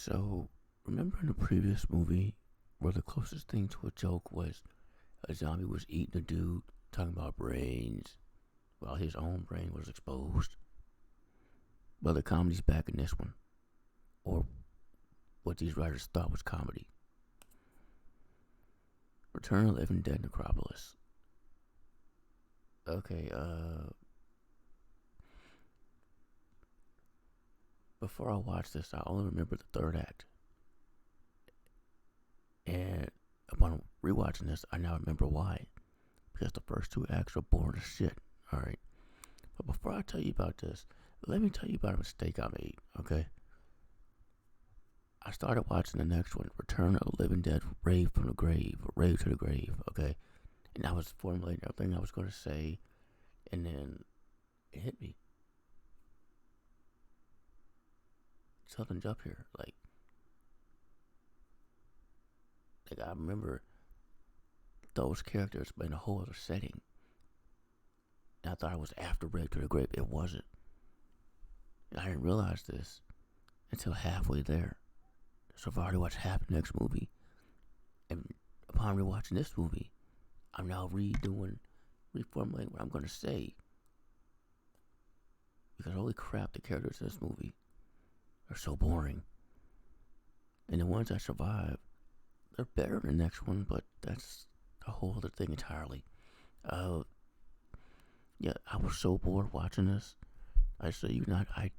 So, remember in the previous movie where the closest thing to a joke was a zombie was eating a dude, talking about brains, while his own brain was exposed? Well, the comedy's back in this one, or what these writers thought was comedy. Return of the Living Dead Necropolis. Okay, before I watched this, I only remember the third act. And upon rewatching this, I now remember why. Because the first two acts are boring as shit, alright? But before I tell you about this, let me tell you about a mistake I made, okay? I started watching the next one, Return of the Living Dead, Rave from the Grave, or Rave to the Grave, okay? And I was formulating everything I was going to say, and then it hit me. Something's up here, like I remember those characters in a whole other setting. And I thought it was after Rave to the Grave. It wasn't. And I didn't realize this until halfway there. So I've already watched half the next movie. And upon rewatching this movie, I'm now reformulating what I'm going to say. Because holy crap, the characters in this movie are so boring. And the ones that survive, they're better than the next one, but that's a whole other thing entirely. Yeah, I was so bored watching this. I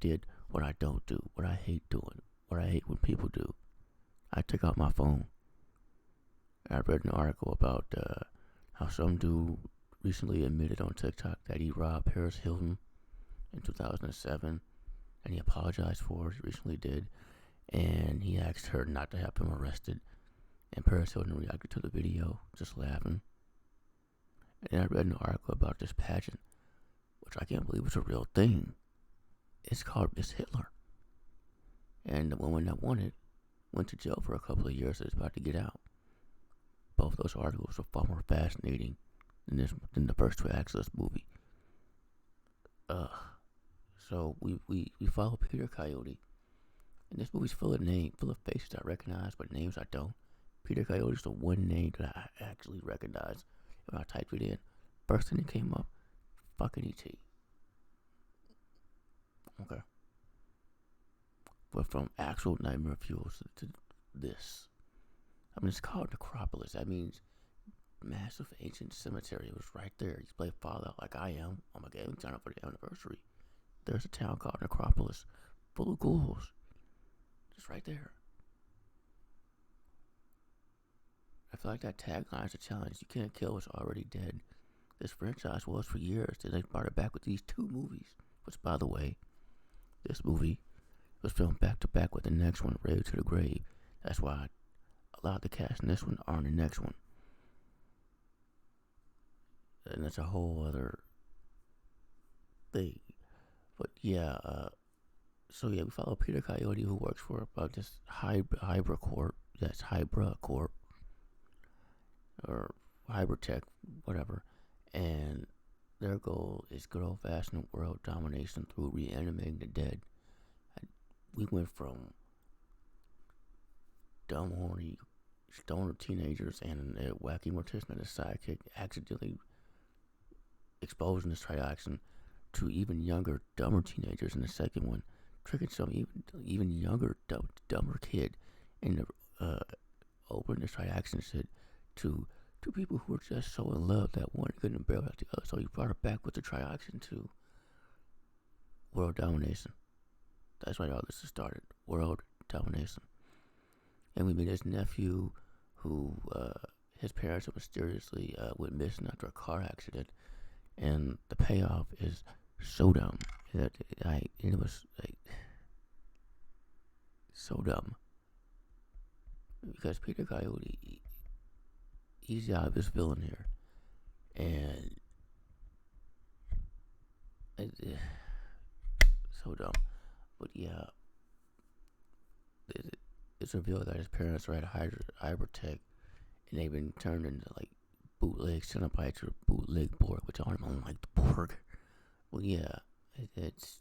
did what I don't do, what I hate doing, what I hate when people do. I took out my phone. I read an article about how some dude recently admitted on TikTok that he robbed Paris Hilton in 2007, and he apologized for it. He recently did, and he asked her not to have him arrested. And Paris Hilton reacted to the video, just laughing. And I read an article about this pageant, which I can't believe was a real thing. It's called Miss Hitler. And the woman that won it went to jail for a couple of years and is about to get out. Both those articles are far more fascinating than the first two acts of this movie. So we follow Peter Coyote. And this movie's full of faces I recognize, but names I don't. Peter Coyote is the one name that I actually recognize when I typed it in. First thing that came up, fucking E.T. Okay. But from actual Nightmare Fuel to this. I mean, it's called Necropolis. That means massive ancient cemetery. It was right there. You play Fallout like I am on my gaming channel for the anniversary. There's a town called Necropolis, full of ghouls. Just right there. I feel like that tagline is a challenge. You can't kill what's already dead. This franchise was for years. Then they brought it back with these two movies. Which, by the way, this movie was filmed back to back with the next one, Rave to the Grave. That's why a lot of the cast in this one are in the next one. And that's a whole other thing. But yeah, we follow Peter Coyote, who works for this Hybra Corp. That's Hybra Corp. Or Hybrid-Tech, whatever. And their goal is good old-fashioned world domination through reanimating the dead. We went from dumb, horny, stoner teenagers and a wacky mortician and a sidekick accidentally exposing this trioxin to even younger, dumber teenagers in the second one, tricking some even younger, dumber kid in the opening this trioxin shit to people who were just so in love that one couldn't bear without the other. So he brought it back with the trioxin to world domination. That's why all this started. World domination. And we meet his nephew, who his parents are mysteriously went missing after a car accident, and the payoff is so dumb that it was like so dumb because Peter Coyote, he's the obvious villain here, and so dumb. But yeah, it's revealed that his parents are at Hybrid-Tech, and they've been turned into like bootleg Cenobites or bootleg Borg, which I don't even like the Borg. Well, yeah, it's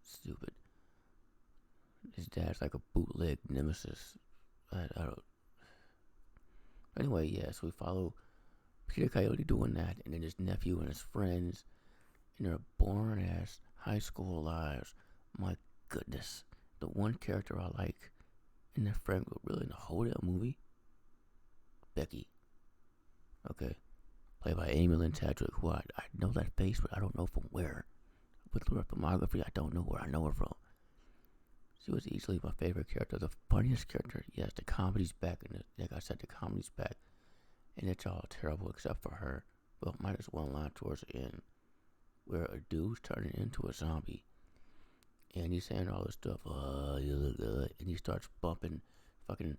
stupid. his dad's like a bootleg nemesis. I don't. Anyway, yeah. So we follow Peter Coyote doing that, and then his nephew and his friends in their boring ass high school lives. My goodness, the one character I like in their friend group, really in the whole damn movie, Becky. Okay, played by Amy Lynn Tadrick, who I know that face, but I don't know from where. With her filmography, I don't know where I know her from. She was easily my favorite character, the funniest character. Yes, the comedy's back, and like I said, the comedy's back, and it's all terrible except for her. Well, minus one line towards the end, where a dude's turning into a zombie, and he's saying all this stuff, you look good, and he starts bumping fucking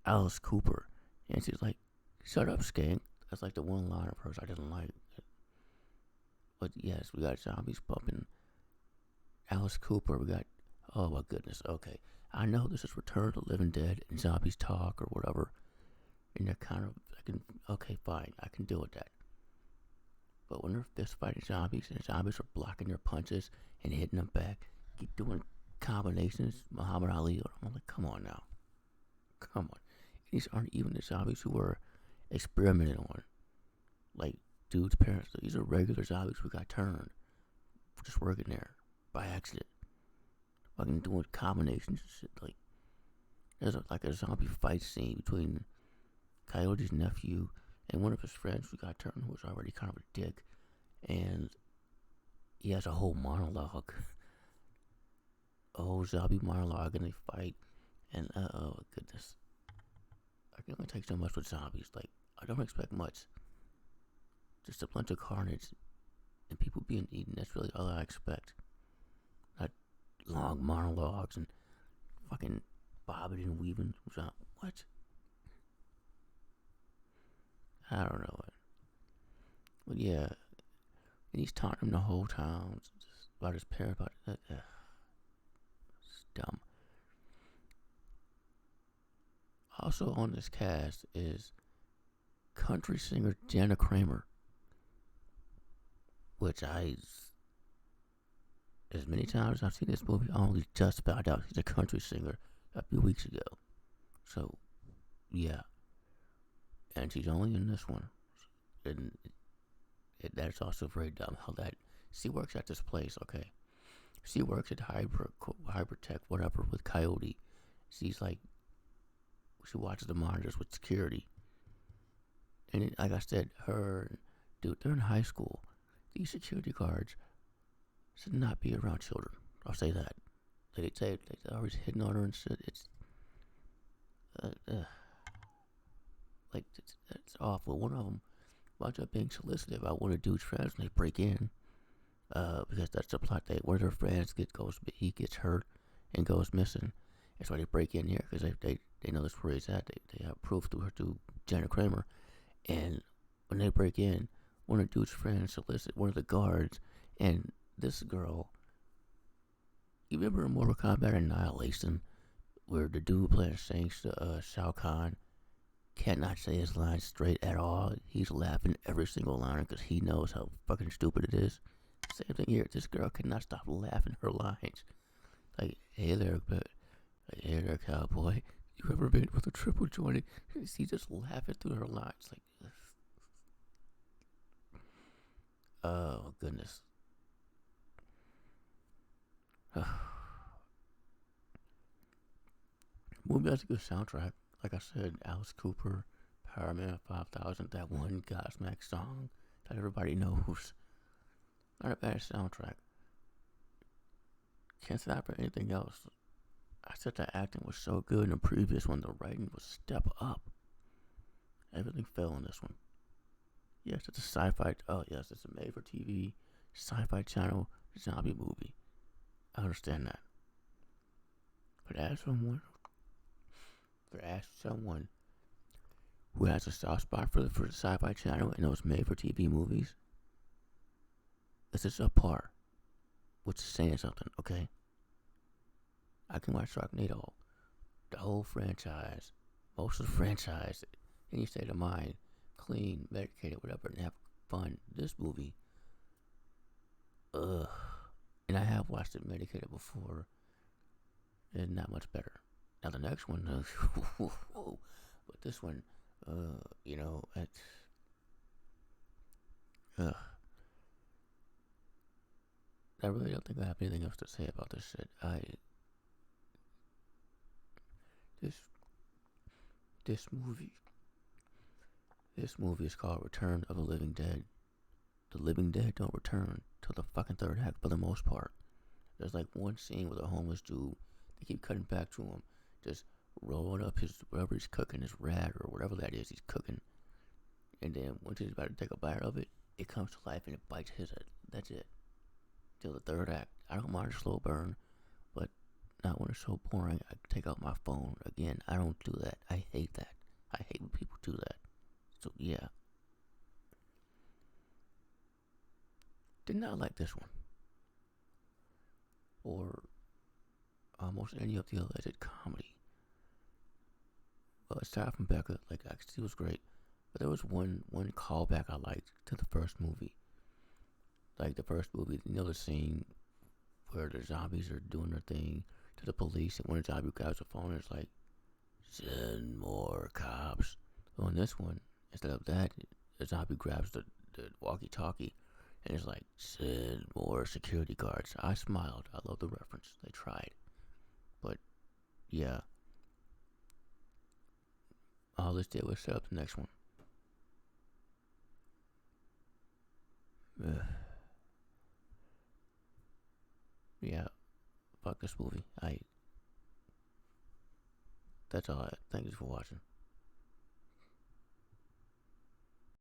Alice Cooper, and she's like, shut up, skank. That's like the one line of hers I didn't like. But yes, we got zombies bumping Alice Cooper. We got, oh my goodness, okay. I know this is Return of the Living Dead and zombies talk or whatever. And they're kind of, okay, fine, I can deal with that. But when they're fist fighting zombies and the zombies are blocking their punches and hitting them back, keep doing combinations, Muhammad Ali, I'm like, come on now. Come on. These aren't even the zombies who were experimented on. Like, dude's parents, these are regular zombies who got turned. Just working there by accident. Fucking doing combinations and shit. Like, there's like a zombie fight scene between Coyote's nephew and one of his friends who got turned, who was already kind of a dick. And he has a whole monologue. A whole zombie monologue, and they fight. And, oh, goodness. I can only take so much with zombies. Like, I don't expect much. Just a bunch of carnage and people being eaten. That's really all I expect. Not long monologues and fucking bobbing and weaving. What? I don't know. But yeah, and he's taunting the whole time just about his parents. About that. It's dumb. Also on this cast is country singer Jana Kramer, which as many times as I've seen this movie, I only just found out he's a country singer a few weeks ago. So, yeah. And she's only in this one. And that's also very dumb how that, she works at this place, okay? She works at Hypertech, whatever, with Coyote. She's like, she watches the monitors with security. And like I said, dude, they're in high school. These security guards should not be around children. I'll say that. They're always hitting on her and shit. It's it's awful. One of them winds up being solicited about one of the dude's friends when they break in, because that's the plot. One of their friends he gets hurt and goes missing. That's why they break in here, because they know that's where he's at. They have proof through Jana Kramer, and when they break in, one of the dude's friends solicit one of the guards, and this girl. You remember in Mortal Kombat Annihilation, where the dude playing Shao Kahn cannot say his lines straight at all. He's laughing every single line because he knows how fucking stupid it is. Same thing here. This girl cannot stop laughing her lines. Like, hey there, cowboy. You ever been with a triple jointed? She's just laughing through her lines. Like, oh, goodness. Movie has a good soundtrack. Like I said, Alice Cooper, Power Man 5000, that one Godsmack song that everybody knows. Not a bad soundtrack. Can't say that for anything else. I said the acting was so good in the previous one, the writing was step up. Everything fell in this one. Yes, it's a sci-fi. Oh, yes, it's a made-for-TV sci-fi channel zombie movie. I understand that. But as someone who has a soft spot for the Sci-Fi channel and those made-for-TV movies, this is subpar, which is saying something, okay? I can watch Sharknado, the whole franchise, most of the franchise, any state of mind, clean, medicated, whatever, and have fun. This movie, and I have watched it medicated before, is not much better. Now the next one, but this one, you know, it's, I really don't think I have anything else to say about this shit. This this movie, this movie is called Return of the Living Dead. The living dead don't return till the fucking third act for the most part. There's like one scene with a homeless dude. They keep cutting back to him, just rolling up his whatever he's cooking, his rat or whatever that is he's cooking. And then once he's about to take a bite of it, it comes to life and it bites his head. That's it. Till the third act. I don't mind a slow burn, but not when it's so boring. I take out my phone again. I don't do that. I hate that. I hate when people do that. So yeah. Did not like this one. Or almost any of the alleged comedy. Aside from Becca, like actually was great. But there was one callback I liked to the first movie. Like the first movie, you know the scene where the zombies are doing their thing to the police, and when the zombie grabs the phone, it's like, send more cops. Well, in this one, instead of that, the zombie grabs the walkie-talkie, and it's like, send more security guards. I smiled. I love the reference. They tried. But, yeah. All this did was set up the next one. Yeah. Fuck this movie. That's all. Thank you for watching.